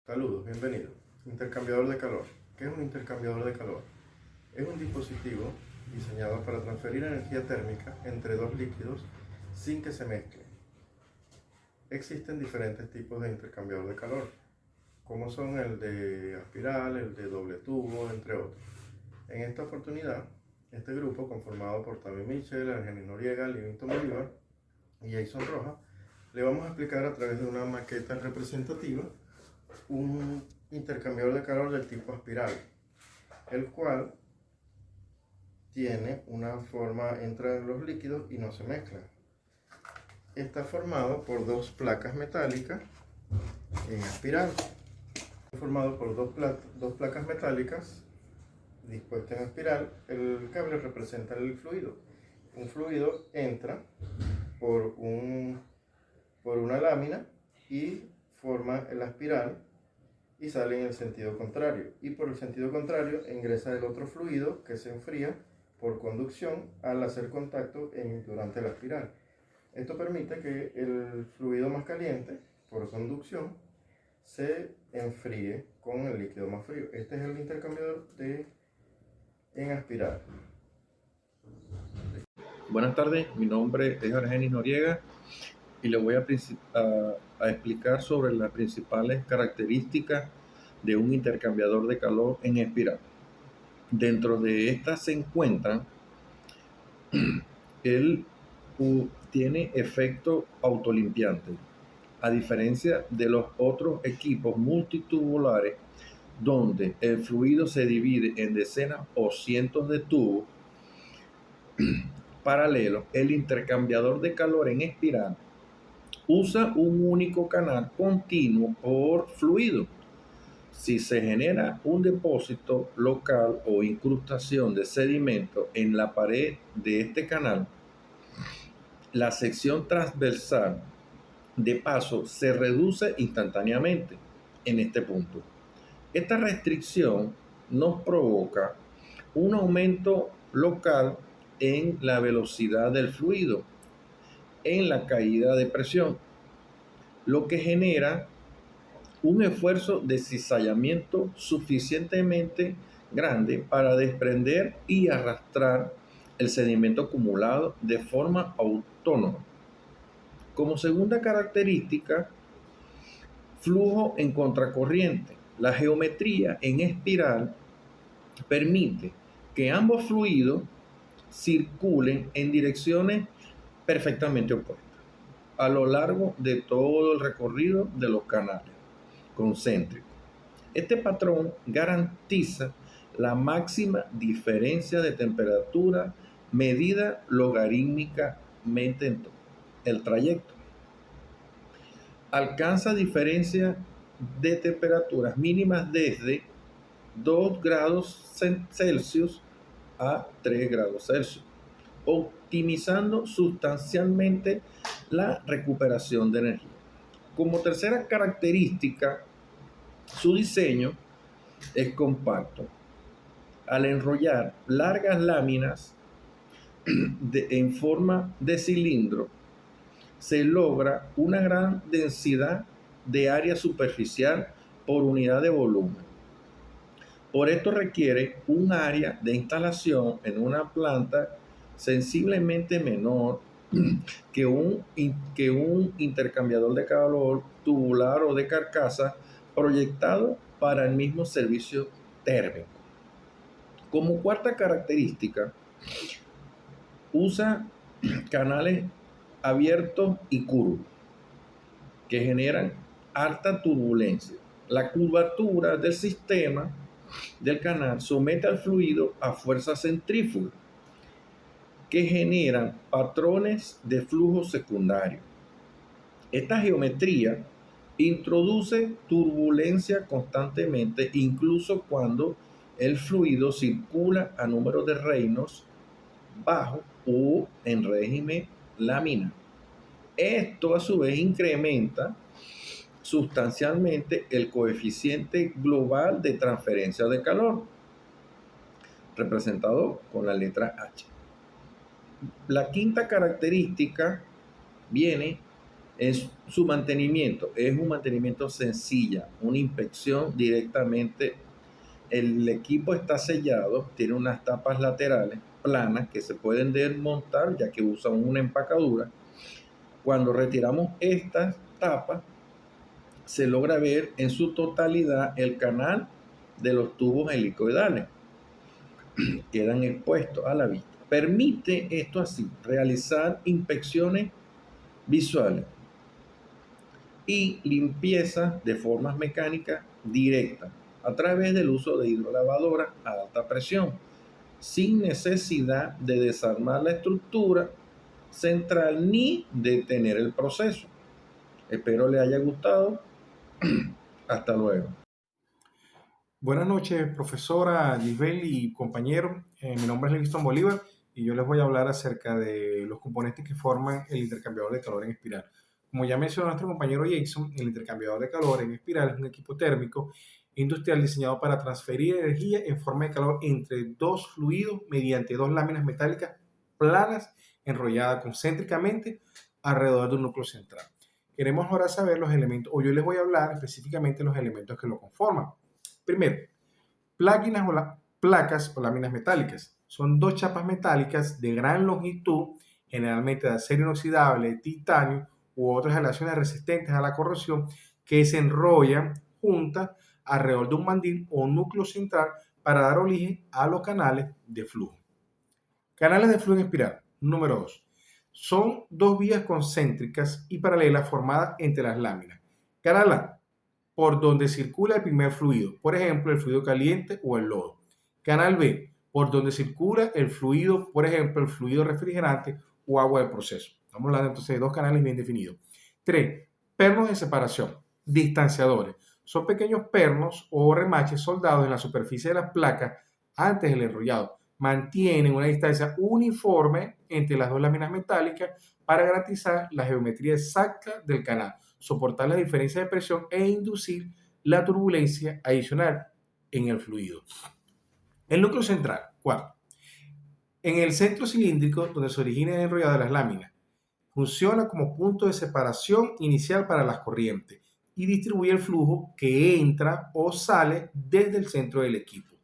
Saludos, bienvenido. Intercambiador de calor. ¿Qué es un intercambiador de calor? Es un dispositivo diseñado para transferir energía térmica entre dos líquidos sin que se mezclen. Existen diferentes tipos de intercambiador de calor, como son el de aspiral, el de doble tubo, entre otros. En esta oportunidad, este grupo, conformado por Tami Mitchell, Argenis Noriega, Livington Bolívar y Jason Rojas, le vamos a explicar a través de una maqueta representativa un intercambiador de calor del tipo aspiral, el cual tiene una forma, entra en los líquidos y no se mezcla. Está formado por dos placas metálicas en espiral. Está formado por dos placas metálicas dispuestas en espiral. El cable representa el fluido. Un fluido entra por una lámina y forma la espiral y sale en el sentido contrario. Y por el sentido contrario ingresa el otro fluido que se enfría por conducción al hacer contacto durante la espiral. Esto permite que el fluido más caliente, por conducción, se enfríe con el líquido más frío. Este es el intercambiador en espiral. Buenas tardes, mi nombre es Argenis Noriega y le voy a explicar sobre las principales características de un intercambiador de calor en espiral. Dentro de estas se encuentran, él tiene efecto autolimpiante, a diferencia de los otros equipos multitubulares donde el fluido se divide en decenas o cientos de tubos paralelos. El intercambiador de calor en espiral usa un único canal continuo por fluido. Si se genera un depósito local o incrustación de sedimento en la pared de este canal, la sección transversal de paso se reduce instantáneamente en este punto. Esta restricción nos provoca un aumento local en la velocidad del fluido, en la caída de presión, lo que genera un esfuerzo de cizallamiento suficientemente grande para desprender y arrastrar el sedimento acumulado de forma autónoma. Como segunda característica, flujo en contracorriente. La geometría en espiral permite que ambos fluidos circulen en direcciones perfectamente opuestas a lo largo de todo el recorrido de los canales concéntricos. Este patrón garantiza la máxima diferencia de temperatura medida logarítmicamente en todo el trayecto. Alcanza diferencias de temperaturas mínimas desde 2 grados Celsius a 3 grados Celsius, optimizando sustancialmente la recuperación de energía. Como tercera característica, su diseño es compacto. Al enrollar largas láminas en forma de cilindro, se logra una gran densidad de área superficial por unidad de volumen. Por esto requiere un área de instalación en una planta sensiblemente menor que un intercambiador de calor tubular o de carcasa proyectado para el mismo servicio térmico. Como cuarta característica, usa canales abiertos y curvos que generan alta turbulencia. La curvatura del sistema del canal somete al fluido a fuerzas centrífugas que generan patrones de flujo secundario. Esta geometría introduce turbulencia constantemente, incluso cuando el fluido circula a número de reinos bajo o en régimen laminar. Esto a su vez incrementa sustancialmente el coeficiente global de transferencia de calor, representado con la letra H. La quinta característica viene Su mantenimiento es un mantenimiento sencilla, una inspección directamente. El equipo está sellado, tiene unas tapas laterales planas que se pueden desmontar ya que usan una empacadura. Cuando retiramos estas tapas, se logra ver en su totalidad el canal de los tubos helicoidales. Quedan expuestos a la vista. Permite esto así, realizar inspecciones visuales y limpieza de formas mecánicas directas a través del uso de hidrolavadoras a alta presión, sin necesidad de desarmar la estructura central ni detener el proceso. Espero le haya gustado. Hasta luego. Buenas noches, profesora Gisbel y compañero. Mi nombre es Livingston Bolívar y yo les voy a hablar acerca de los componentes que forman el intercambiador de calor en espiral. Como ya mencionó nuestro compañero Jason, el intercambiador de calor en espiral es un equipo térmico industrial diseñado para transferir energía en forma de calor entre dos fluidos mediante dos láminas metálicas planas enrolladas concéntricamente alrededor de un núcleo central. Queremos ahora saber los elementos, o yo les voy a hablar específicamente de los elementos que lo conforman. Primero, placas o láminas metálicas. Son dos chapas metálicas de gran longitud, generalmente de acero inoxidable, titanio u otras aleaciones resistentes a la corrosión, que se enrollan juntas alrededor de un mandil o núcleo central para dar origen a los canales de flujo. Canales de flujo en espiral. Número 2. Son dos vías concéntricas y paralelas formadas entre las láminas. Canal A, por donde circula el primer fluido, por ejemplo, el fluido caliente o el lodo. Canal B, por donde circula el fluido, por ejemplo, el fluido refrigerante o agua del proceso. Estamos hablando entonces de dos canales bien definidos. 3. Pernos de separación, distanciadores. Son pequeños pernos o remaches soldados en la superficie de las placas antes del enrollado. Mantienen una distancia uniforme entre las dos láminas metálicas para garantizar la geometría exacta del canal, soportar las diferencias de presión e inducir la turbulencia adicional en el fluido. El núcleo central, 4. En el centro cilíndrico donde se origina el enrollado de las láminas, funciona como punto de separación inicial para las corrientes y distribuye el flujo que entra o sale desde el centro del equipo.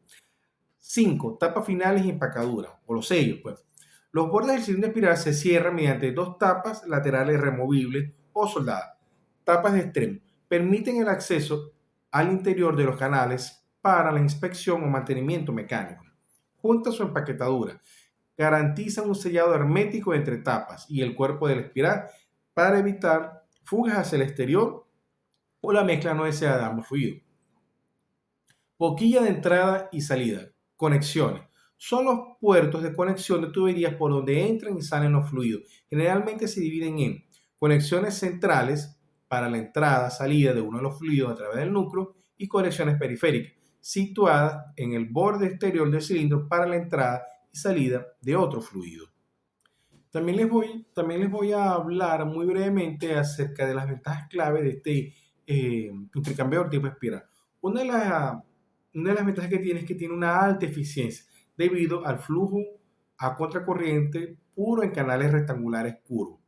5. Tapas finales y empacadura, o los sellos, pues. Los bordes del cilindro espiral se cierran mediante dos tapas laterales removibles o soldadas. Tapas de extremo permiten el acceso al interior de los canales para la inspección o mantenimiento mecánico. Junto a su empaquetadura, garantizan un sellado hermético entre tapas y el cuerpo de la espiral para evitar fugas hacia el exterior o la mezcla no deseada de ambos fluidos. Boquilla de entrada y salida. Conexiones. Son los puertos de conexión de tuberías por donde entran y salen los fluidos. Generalmente se dividen en conexiones centrales para la entrada, salida de uno de los fluidos a través del núcleo y conexiones periféricas, situadas en el borde exterior del cilindro para la entrada y salida de otro fluido. También les voy a hablar muy brevemente acerca de las ventajas clave de este intercambiador tipo espiral. Una de las ventajas que tiene es que tiene una alta eficiencia debido al flujo a contracorriente puro en canales rectangulares curvos.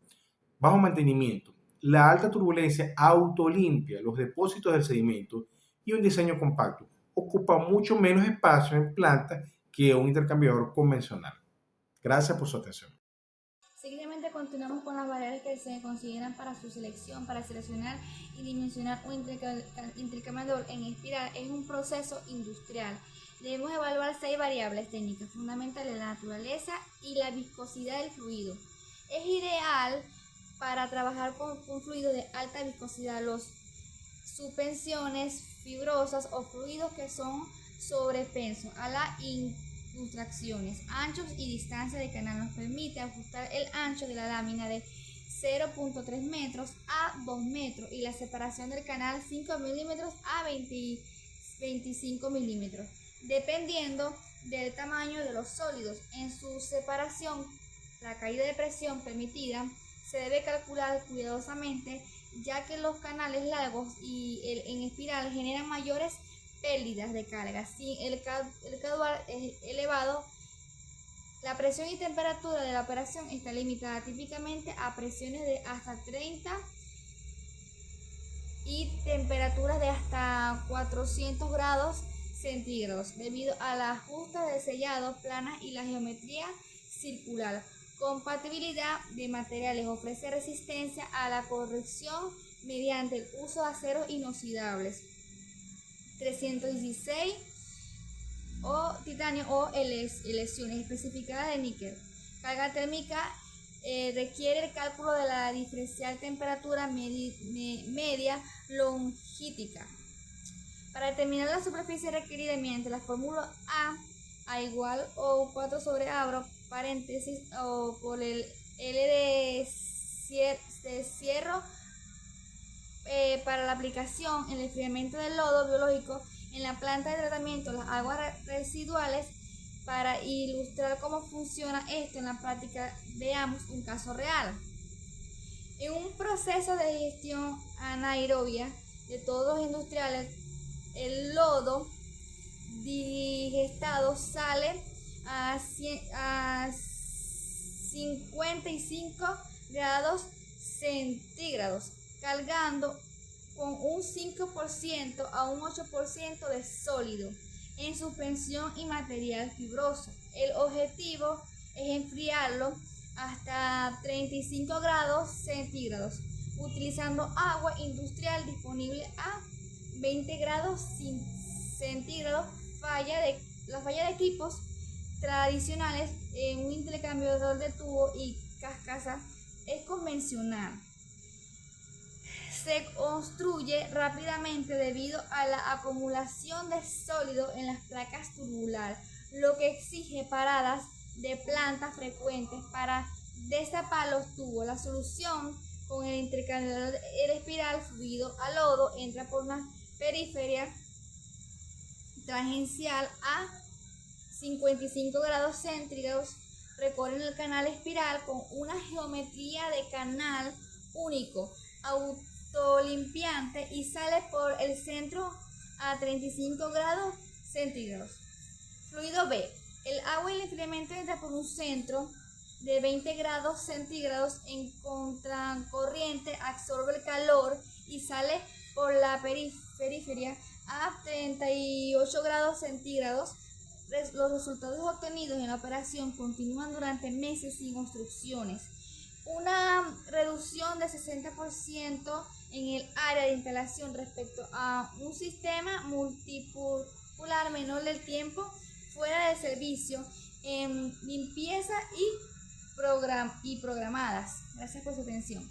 Bajo mantenimiento. La alta turbulencia autolimpia los depósitos del sedimento y un diseño compacto. Ocupa mucho menos espacio en planta que un intercambiador convencional. Gracias por su atención. Seguidamente continuamos con las variables que se consideran para su selección. Para seleccionar y dimensionar un intercambiador en espiral es un proceso industrial. Debemos evaluar 6 variables técnicas fundamentales: la naturaleza y la viscosidad del fluido. Es ideal para trabajar con fluidos de alta viscosidad, los suspensiones fibrosas o fluidos que son sobrepensos a la incrustaciones. Anchos y distancia de canal nos permite ajustar el ancho de la lámina de 0.3 metros a 2 metros y la separación del canal 5 milímetros a 25 milímetros, dependiendo del tamaño de los sólidos. En su separación, la caída de presión permitida se debe calcular cuidadosamente, ya que los canales largos y en espiral generan mayores pérdidas de carga. Si el caudal es elevado, la presión y temperatura de la operación está limitada típicamente a presiones de hasta 30 y temperaturas de hasta 400 grados centígrados debido a las ajustes de sellado planas y la geometría circular. Compatibilidad de materiales: ofrece resistencia a la corrección mediante el uso de aceros inoxidables 316 o titanio o elecciones especificadas de níquel. Carga térmica: requiere el cálculo de la diferencial temperatura media longítica. Para determinar la superficie requerida mediante la fórmula A igual o 4 sobre abro paréntesis o por el L de cierro para la aplicación en el enfriamiento del lodo biológico en la planta de tratamiento de las aguas residuales. Para ilustrar cómo funciona esto en la práctica, veamos un caso real. En un proceso de digestión anaerobia de todos los industriales, el lodo digestado sale a 55 grados centígrados, cargando con un 5% a un 8% de sólido en suspensión y material fibroso. El objetivo es enfriarlo hasta 35 grados centígrados utilizando agua industrial disponible a 20 grados centígrados. La falla de equipos tradicionales en un intercambiador de tubo y carcasa es convencional. Se construye rápidamente debido a la acumulación de sólido en las placas tubular, lo que exige paradas de planta frecuentes para destapar los tubos. La solución con el intercambiador de espiral fluido a lodo entra por una periferia tangencial a 55 grados centígrados, recorre el canal espiral con una geometría de canal único, autolimpiante y sale por el centro a 35 grados centígrados. Fluido B. El agua y el enfriamiento entra por un centro de 20 grados centígrados en contracorriente, absorbe el calor y sale por la periferia a 38 grados centígrados. Los resultados obtenidos en la operación continúan durante meses sin obstrucciones. Una reducción de 60% en el área de instalación respecto a un sistema multipolar menor del tiempo fuera de servicio en limpieza y programadas. Gracias por su atención.